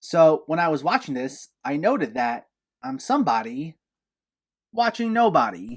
So when I was watching this, I noted that I'm somebody watching nobody.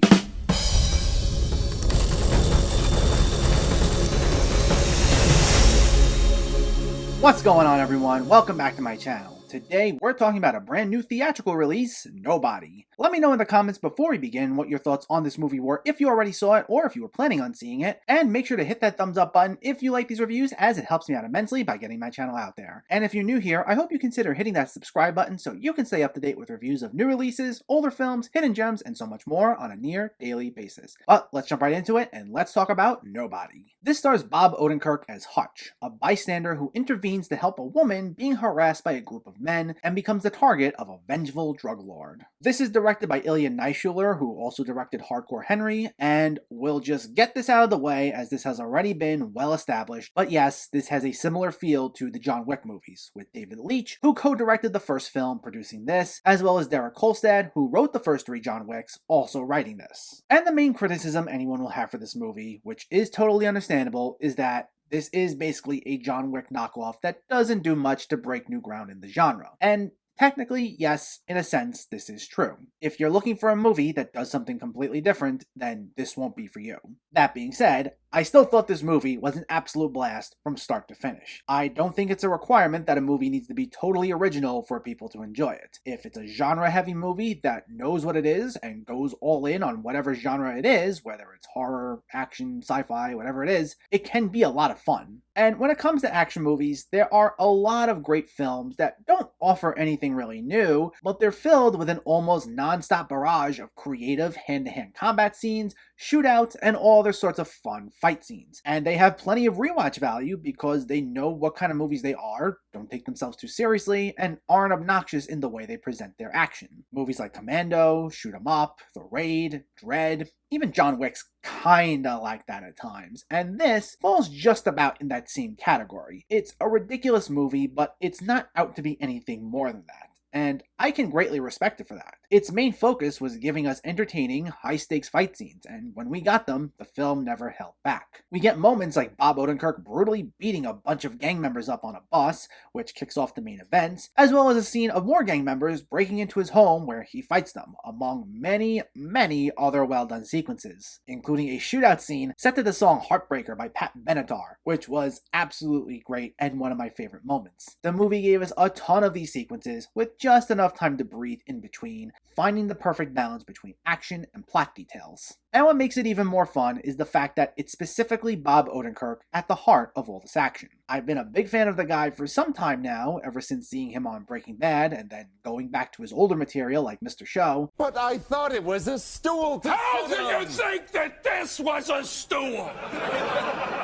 What's going on, everyone? Welcome back to my channel. Today, we're talking about a brand new theatrical release, Nobody. Let me know in the comments before we begin what your thoughts on this movie were if you already saw it or if you were planning on seeing it, and make sure to hit that thumbs up button if you like these reviews, as it helps me out immensely by getting my channel out there. And if you're new here, I hope you consider hitting that subscribe button so you can stay up to date with reviews of new releases, older films, hidden gems, and so much more on a near daily basis. But let's jump right into it and let's talk about Nobody. This stars Bob Odenkirk as Hutch, a bystander who intervenes to help a woman being harassed by a group of men and becomes the target of a vengeful drug lord. This is directed by Ilya, Neishuller, who also directed Hardcore Henry, and we'll just get this out of the way as this has already been well established. But yes, this has a similar feel to the John Wick movies, with David Leitch, who co-directed the first film, producing this, as well as Derek Kolstad, who wrote the first three John Wicks, also writing this. And the main criticism anyone will have for this movie, which is totally understandable, is that this is basically a John Wick knockoff that doesn't do much to break new ground in the genre. And technically, yes, in a sense, this is true. If you're looking for a movie that does something completely different, then this won't be for you. That being said, I still thought this movie was an absolute blast from start to finish. I don't think it's a requirement that a movie needs to be totally original for people to enjoy it. If it's a genre-heavy movie that knows what it is and goes all in on whatever genre it is, whether it's horror, action, sci-fi, whatever it is, it can be a lot of fun. And when it comes to action movies, there are a lot of great films that don't offer anything really new, but they're filled with an almost non-stop barrage of creative hand-to-hand combat scenes, shootouts, and all other sorts of fun fight scenes. And they have plenty of rewatch value because they know what kind of movies they are, don't take themselves too seriously, and aren't obnoxious in the way they present their action. Movies like Commando, Shoot 'Em Up, The Raid, Dread, even John Wick's kinda like that at times, and this falls just about in that same category. It's a ridiculous movie, but it's not out to be anything more than that. And I can greatly respect it for that. Its main focus was giving us entertaining, high-stakes fight scenes, and when we got them, the film never held back. We get moments like Bob Odenkirk brutally beating a bunch of gang members up on a bus, which kicks off the main events, as well as a scene of more gang members breaking into his home where he fights them, among many, many other well-done sequences, including a shootout scene set to the song Heartbreaker by Pat Benatar, which was absolutely great and one of my favorite moments. The movie gave us a ton of these sequences, with just enough time to breathe in between, finding the perfect balance between action and plot details. And what makes it even more fun is the fact that it's specifically Bob Odenkirk at the heart of all this action. I've been a big fan of the guy for some time now, ever since seeing him on Breaking Bad and then going back to his older material like Mr. Show. But I thought it was a stool to How sit do on. you think that this was a stool?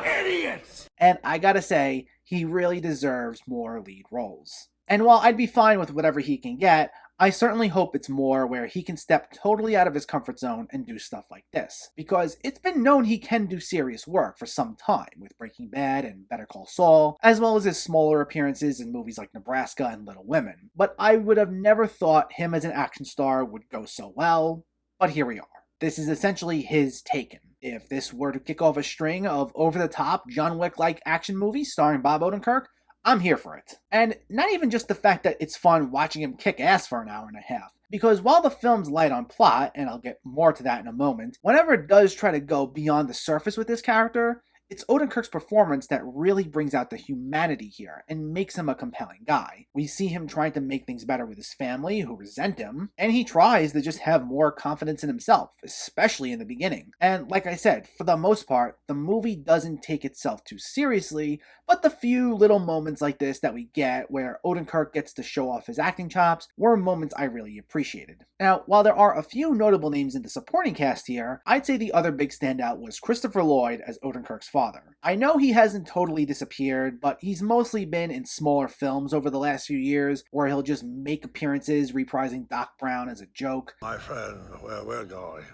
Idiots! And I gotta say, he really deserves more lead roles. And while I'd be fine with whatever he can get, I certainly hope it's more where he can step totally out of his comfort zone and do stuff like this. Because it's been known he can do serious work for some time, with Breaking Bad and Better Call Saul, as well as his smaller appearances in movies like Nebraska and Little Women. But I would have never thought him as an action star would go so well, but here we are. This is essentially his Taken. If this were to kick off a string of over-the-top, John Wick-like action movies starring Bob Odenkirk, I'm here for it. And not even just the fact that it's fun watching him kick ass for an hour and a half. Because while the film's light on plot, and I'll get more to that in a moment, whenever it does try to go beyond the surface with this character, it's Odenkirk's performance that really brings out the humanity here and makes him a compelling guy. We see him trying to make things better with his family, who resent him, and he tries to just have more confidence in himself, especially in the beginning. And like I said, for the most part, the movie doesn't take itself too seriously, but the few little moments like this that we get where Odenkirk gets to show off his acting chops were moments I really appreciated. Now, while there are a few notable names in the supporting cast here, I'd say the other big standout was Christopher Lloyd as Odenkirk's father. I know he hasn't totally disappeared, but he's mostly been in smaller films over the last few years where he'll just make appearances reprising Doc Brown as a joke. My friend, where we're going,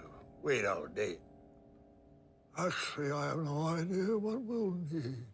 we don't need. Actually, I have no idea what we'll need.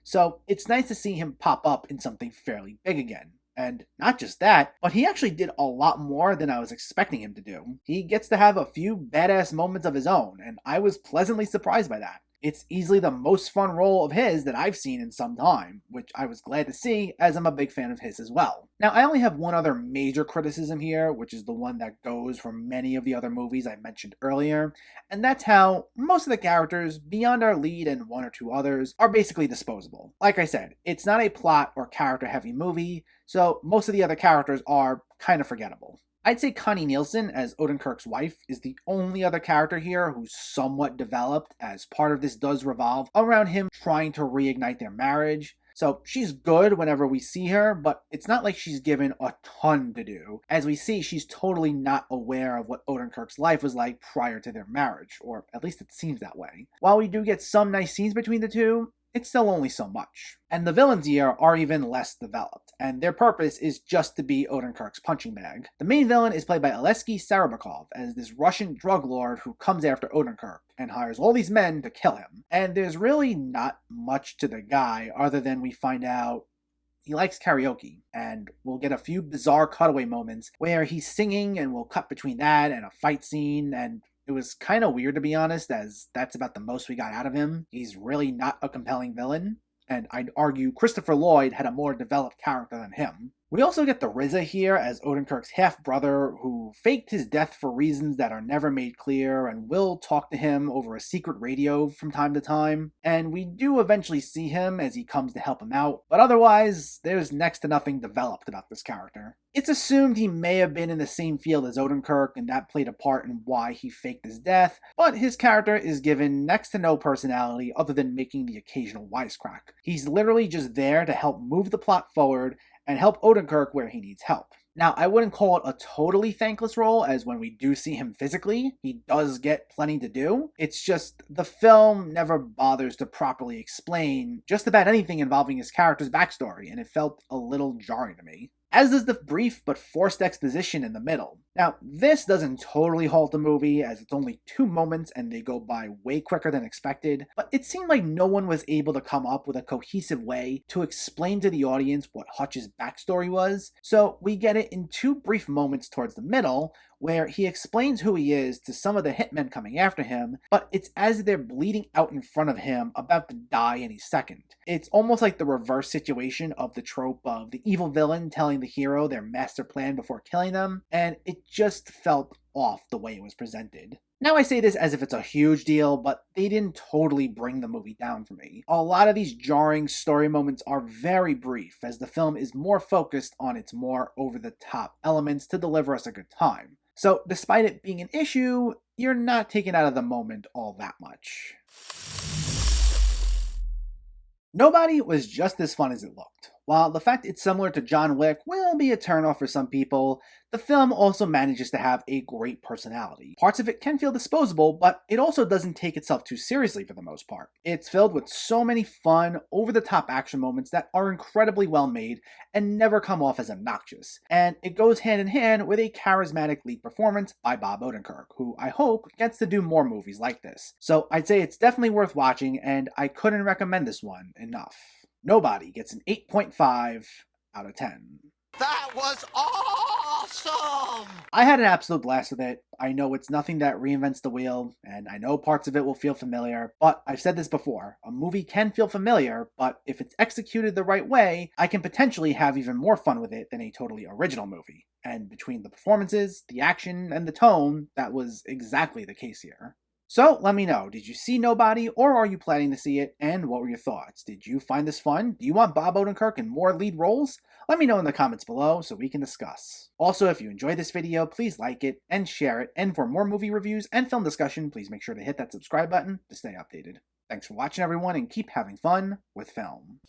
So it's nice to see him pop up in something fairly big again. And not just that, but he actually did a lot more than I was expecting him to do. He gets to have a few badass moments of his own, and I was pleasantly surprised by that. It's easily the most fun role of his that I've seen in some time, which I was glad to see as I'm a big fan of his as well. Now, I only have one other major criticism here, which is the one that goes for many of the other movies I mentioned earlier, and that's how most of the characters, beyond our lead and one or two others, are basically disposable. Like I said, it's not a plot or character heavy movie, so most of the other characters are kind of forgettable. I'd say Connie Nielsen as Odenkirk's wife is the only other character here who's somewhat developed, as part of this does revolve around him trying to reignite their marriage. So she's good whenever we see her, but it's not like she's given a ton to do. As we see, she's totally not aware of what Odenkirk's life was like prior to their marriage, or at least it seems that way. While we do get some nice scenes between the two, it's still only so much. And the villains here are even less developed, and their purpose is just to be Odenkirk's punching bag. The main villain is played by Alexei Sarabakov as this Russian drug lord who comes after Odenkirk and hires all these men to kill him. And there's really not much to the guy other than we find out he likes karaoke, and we'll get a few bizarre cutaway moments where he's singing, and we'll cut between that and a fight scene, and it was kind of weird, to be honest, as that's about the most we got out of him. He's really not a compelling villain, and I'd argue Christopher Lloyd had a more developed character than him. We also get the RZA here as Odenkirk's half-brother, who faked his death for reasons that are never made clear, and will talk to him over a secret radio from time to time. And we do eventually see him as he comes to help him out, but otherwise, there's next to nothing developed about this character. It's assumed he may have been in the same field as Odenkirk, and that played a part in why he faked his death, but his character is given next to no personality other than making the occasional wisecrack. He's literally just there to help move the plot forward and help Odenkirk where he needs help. Now, I wouldn't call it a totally thankless role, as when we do see him physically, he does get plenty to do. It's just the film never bothers to properly explain just about anything involving his character's backstory, and it felt a little jarring to me. As does the brief but forced exposition in the middle. Now, this doesn't totally halt the movie, as it's only 2 moments and they go by way quicker than expected, but it seemed like no one was able to come up with a cohesive way to explain to the audience what Hutch's backstory was, so we get it in 2 brief moments towards the middle, where he explains who he is to some of the hitmen coming after him, but it's as they're bleeding out in front of him, about to die any second. It's almost like the reverse situation of the trope of the evil villain telling the hero their master plan before killing them, and it just felt off the way it was presented. Now I say this as if it's a huge deal, but they didn't totally bring the movie down for me. A lot of these jarring story moments are very brief, as the film is more focused on its more over-the-top elements to deliver us a good time. So despite it being an issue, you're not taken out of the moment all that much. Nobody was just as fun as it looked. While the fact it's similar to John Wick will be a turnoff for some people, the film also manages to have a great personality. Parts of it can feel disposable, but it also doesn't take itself too seriously for the most part. It's filled with so many fun, over-the-top action moments that are incredibly well made and never come off as obnoxious. And it goes hand in hand with a charismatic lead performance by Bob Odenkirk, who I hope gets to do more movies like this. So I'd say it's definitely worth watching, and I couldn't recommend this one enough. Nobody gets an 8.5 out of 10. That was awesome! I had an absolute blast with it. I know it's nothing that reinvents the wheel, and I know parts of it will feel familiar, but I've said this before, a movie can feel familiar, but if it's executed the right way, I can potentially have even more fun with it than a totally original movie. And between the performances, the action, and the tone, that was exactly the case here. So let me know, did you see Nobody, or are you planning to see it, and what were your thoughts? Did you find this fun? Do you want Bob Odenkirk in more lead roles? Let me know in the comments below so we can discuss. Also, if you enjoyed this video, please like it and share it, and for more movie reviews and film discussion, please make sure to hit that subscribe button to stay updated. Thanks for watching everyone, and keep having fun with film.